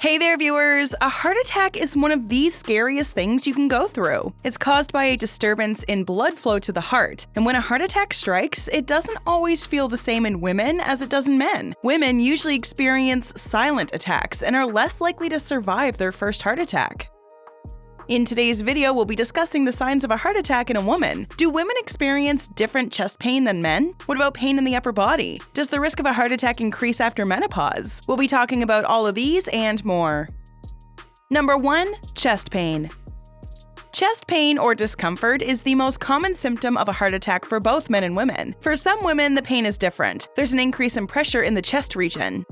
Hey there, viewers! A heart attack is one of the scariest things you can go through. It's caused by a disturbance in blood flow to the heart, and when a heart attack strikes, it doesn't always feel the same in women as it does in men. Women usually experience silent attacks and are less likely to survive their first heart attack. In today's video, we'll be discussing the signs of a heart attack in a woman. Do women experience different chest pain than men? What about pain in the upper body? Does the risk of a heart attack increase after menopause? We'll be talking about all of these and more. Number 1. Chest pain. Chest pain or discomfort is the most common symptom of a heart attack for both men and women. For some women, the pain is different. There's an increase in pressure in the chest region.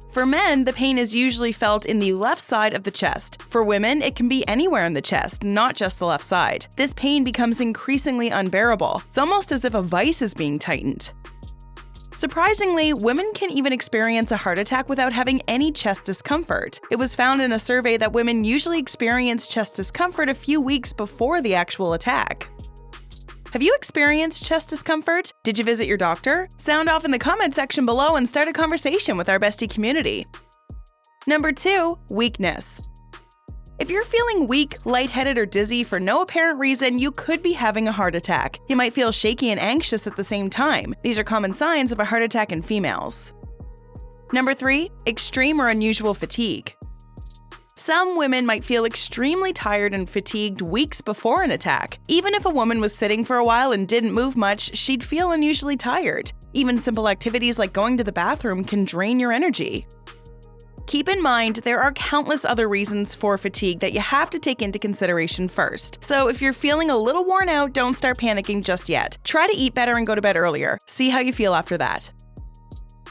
For men, the pain is usually felt in the left side of the chest. For women, it can be anywhere in the chest, not just the left side. This pain becomes increasingly unbearable. It's almost as if a vice is being tightened. Surprisingly, women can even experience a heart attack without having any chest discomfort. It was found in a survey that women usually experience chest discomfort a few weeks before the actual attack. Have you experienced chest discomfort? Did you visit your doctor? Sound off in the comment section below and start a conversation with our Bestie community. Number 2. Weakness. If you're feeling weak, lightheaded, or dizzy for no apparent reason, you could be having a heart attack. You might feel shaky and anxious at the same time. These are common signs of a heart attack in females. Number 3. Extreme or unusual fatigue. Some women might feel extremely tired and fatigued weeks before an attack. Even if a woman was sitting for a while and didn't move much, she'd feel unusually tired. Even simple activities like going to the bathroom can drain your energy. Keep in mind, there are countless other reasons for fatigue that you have to take into consideration first. So if you're feeling a little worn out, don't start panicking just yet. Try to eat better and go to bed earlier. See how you feel after that.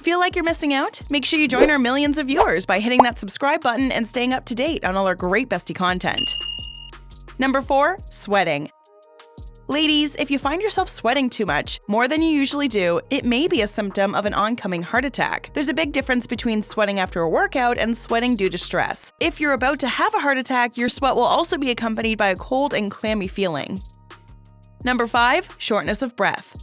Feel like you're missing out? Make sure you join our millions of viewers by hitting that subscribe button and staying up to date on all our great Bestie content. Number 4. Sweating. Ladies, if you find yourself sweating too much, more than you usually do, it may be a symptom of an oncoming heart attack. There's a big difference between sweating after a workout and sweating due to stress. If you're about to have a heart attack, your sweat will also be accompanied by a cold and clammy feeling. Number 5. Shortness of breath.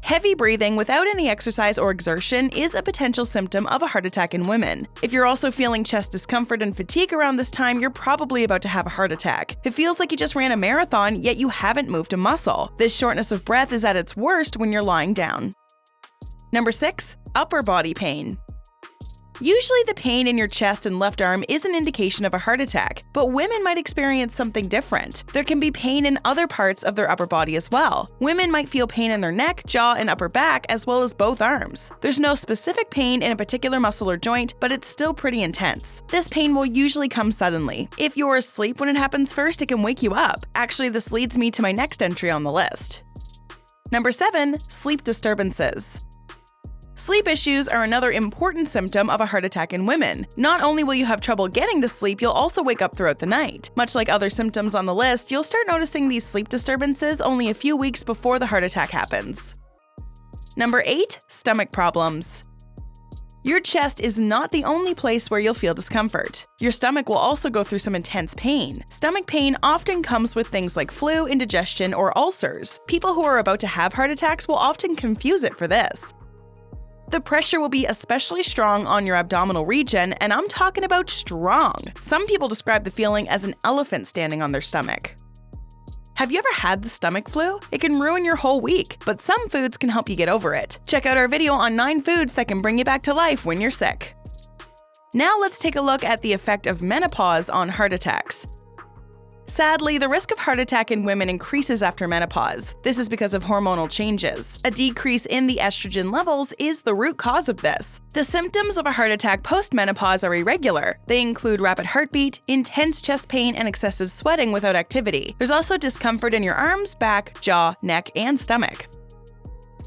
Heavy breathing without any exercise or exertion is a potential symptom of a heart attack in women. If you're also feeling chest discomfort and fatigue around this time, you're probably about to have a heart attack. It feels like you just ran a marathon, yet you haven't moved a muscle. This shortness of breath is at its worst when you're lying down. Number 6. Upper body pain. Usually the pain in your chest and left arm is an indication of a heart attack, but women might experience something different. There can be pain in other parts of their upper body as well. Women might feel pain in their neck, jaw, and upper back, as well as both arms. There's no specific pain in a particular muscle or joint, but it's still pretty intense. This pain will usually come suddenly. If you're asleep when it happens first, it can wake you up. Actually, this leads me to my next entry on the list. Number 7. Sleep disturbances. Sleep issues are another important symptom of a heart attack in women. Not only will you have trouble getting to sleep, you'll also wake up throughout the night. Much like other symptoms on the list, you'll start noticing these sleep disturbances only a few weeks before the heart attack happens. Number 8. Stomach problems. Your chest is not the only place where you'll feel discomfort. Your stomach will also go through some intense pain. Stomach pain often comes with things like flu, indigestion, or ulcers. People who are about to have heart attacks will often confuse it for this. The pressure will be especially strong on your abdominal region, and I'm talking about strong. Some people describe the feeling as an elephant standing on their stomach. Have you ever had the stomach flu? It can ruin your whole week, but some foods can help you get over it. Check out our video on 9 foods that can bring you back to life when you're sick. Now let's take a look at the effect of menopause on heart attacks. Sadly, the risk of heart attack in women increases after menopause. This is because of hormonal changes. A decrease in the estrogen levels is the root cause of this. The symptoms of a heart attack post-menopause are irregular. They include rapid heartbeat, intense chest pain, and excessive sweating without activity. There's also discomfort in your arms, back, jaw, neck, and stomach.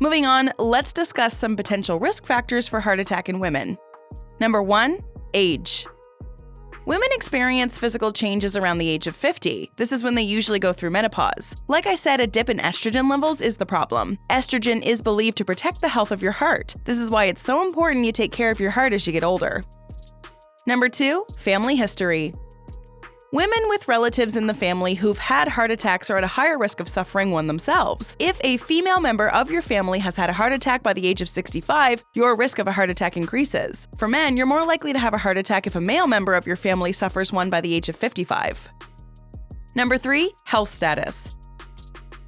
Moving on, let's discuss some potential risk factors for heart attack in women. Number 1. Age. Women experience physical changes around the age of 50. This is when they usually go through menopause. Like I said, a dip in estrogen levels is the problem. Estrogen is believed to protect the health of your heart. This is why it's so important you take care of your heart as you get older. Number 2. Family history. Women with relatives in the family who've had heart attacks are at a higher risk of suffering one themselves. If a female member of your family has had a heart attack by the age of 65, your risk of a heart attack increases. For men, you're more likely to have a heart attack if a male member of your family suffers one by the age of 55. Number 3. Health status.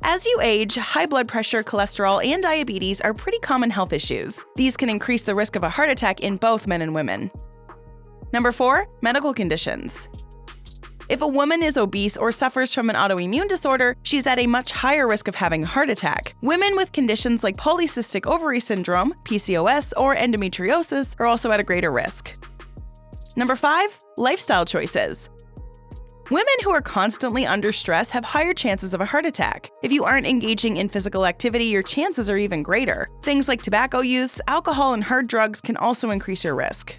As you age, high blood pressure, cholesterol, and diabetes are pretty common health issues. These can increase the risk of a heart attack in both men and women. Number 4. Medical conditions. If a woman is obese or suffers from an autoimmune disorder, she's at a much higher risk of having a heart attack. Women with conditions like polycystic ovary syndrome, PCOS, or endometriosis are also at a greater risk. Number 5. Lifestyle choices. Women who are constantly under stress have higher chances of a heart attack. If you aren't engaging in physical activity, your chances are even greater. Things like tobacco use, alcohol, and hard drugs can also increase your risk.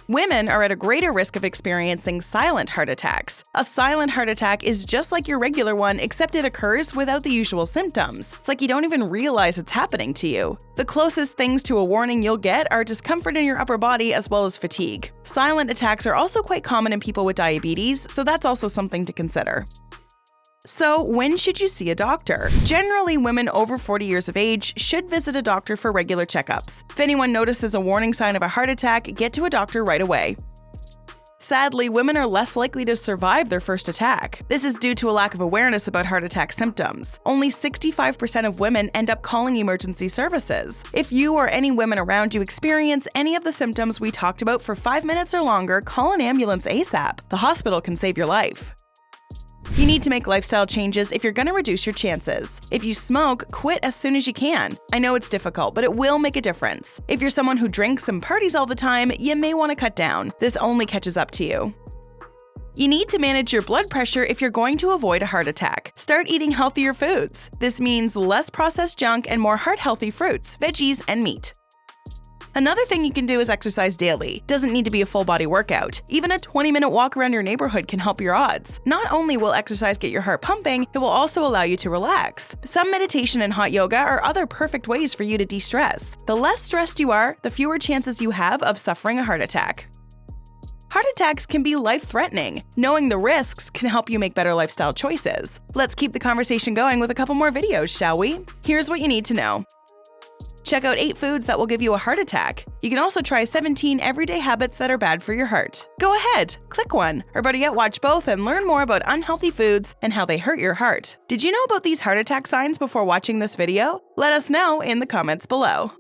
Women are at a greater risk of experiencing silent heart attacks. A silent heart attack is just like your regular one, except it occurs without the usual symptoms. It's like you don't even realize it's happening to you. The closest things to a warning you'll get are discomfort in your upper body as well as fatigue. Silent attacks are also quite common in people with diabetes, so that's also something to consider. So, when should you see a doctor? Generally, women over 40 years of age should visit a doctor for regular checkups. If anyone notices a warning sign of a heart attack, get to a doctor right away. Sadly, women are less likely to survive their first attack. This is due to a lack of awareness about heart attack symptoms. Only 65% of women end up calling emergency services. If you or any women around you experience any of the symptoms we talked about for 5 minutes or longer, call an ambulance ASAP. The hospital can save your life. You need to make lifestyle changes if you're going to reduce your chances. If you smoke, quit as soon as you can. I know it's difficult, but it will make a difference. If you're someone who drinks and parties all the time, you may want to cut down. This only catches up to you. You need to manage your blood pressure if you're going to avoid a heart attack. Start eating healthier foods. This means less processed junk and more heart-healthy fruits, veggies, and meat. Another thing you can do is exercise daily. Doesn't need to be a full-body workout. Even a 20-minute walk around your neighborhood can help your odds. Not only will exercise get your heart pumping, it will also allow you to relax. Some meditation and hot yoga are other perfect ways for you to de-stress. The less stressed you are, the fewer chances you have of suffering a heart attack. Heart attacks can be life-threatening. Knowing the risks can help you make better lifestyle choices. Let's keep the conversation going with a couple more videos, shall we? Here's what you need to know. Check out 8 foods that will give you a heart attack. You can also try 17 everyday habits that are bad for your heart. Go ahead, click one, or better yet, watch both and learn more about unhealthy foods and how they hurt your heart. Did you know about these heart attack signs before watching this video? Let us know in the comments below.